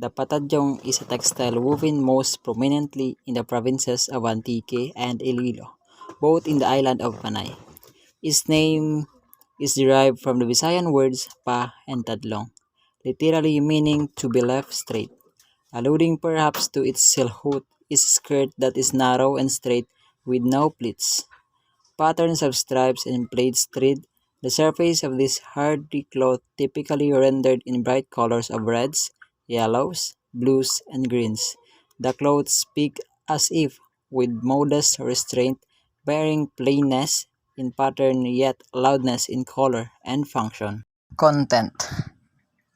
The patadyong is a textile woven most prominently in the provinces of Antique and Iloilo, both in the island of Panay. Its name is derived from the Visayan words pa and tadlong, literally meaning to be left straight, alluding perhaps to its silhouette is a skirt that is narrow and straight with no pleats. Patterns of stripes and plaits thread the surface of this hardy cloth, typically rendered in bright colors of reds, yellows, blues, and greens. The clothes speak as if with modest restraint, bearing plainness in pattern yet loudness in color and function. Content.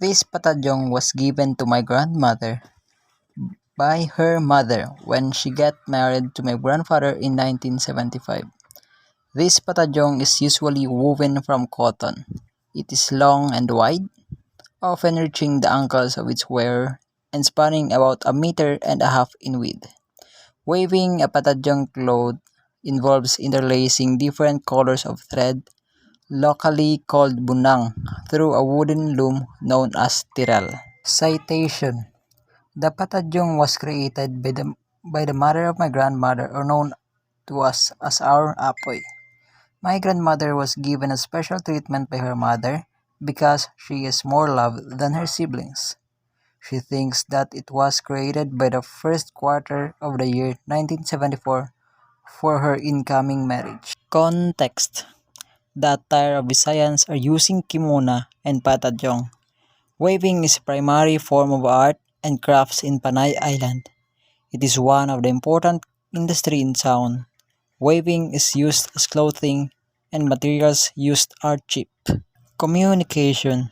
This patadyong was given to my grandmother by her mother when she got married to my grandfather in 1975. This patadyong is usually woven from cotton. It is long and wide, often reaching the ankles of its wearer and spanning about a meter and a half in width. Weaving a patadyong cloth involves interlacing different colors of thread, locally called bunang, through a wooden loom known as tiral. Citation. The patadyong was created by the mother of my grandmother, or known to us as our apoy. My grandmother was given a special treatment by her mother because she is more loved than her siblings. She thinks that it was created by the first quarter of the year 1974 for her incoming marriage. Context. The attire of Visayans are using kimono and patadyong. Weaving is a primary form of art and crafts in Panay Island. It is one of the important industry in town. Weaving is used as clothing and materials used are cheap. Communication.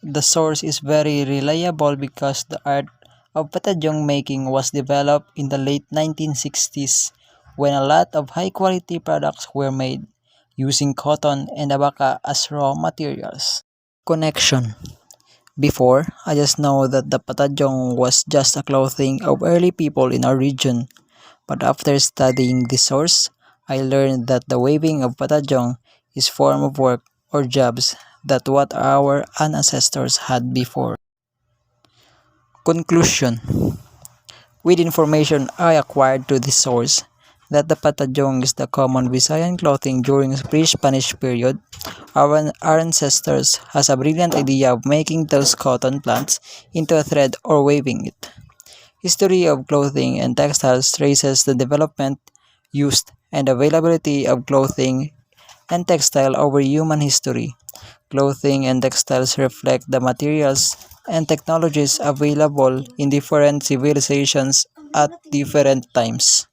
The source is very reliable because the art of patadyong making was developed in the late 1960s when a lot of high-quality products were made using cotton and abaca as raw materials. Connection. Before, I just know that the patadyong was just a clothing of early people in our region, but after studying the source, I learned that the weaving of patadyong is form of work or jobs that what our ancestors had before. Conclusion. With information I acquired to this source, that the patadyong is the common Visayan clothing during the pre-Spanish period, our ancestors has a brilliant idea of making those cotton plants into a thread or weaving it. History of clothing and textiles traces the development, use, and availability of clothing and textile over human history. Clothing and textiles reflect the materials and technologies available in different civilizations at different times.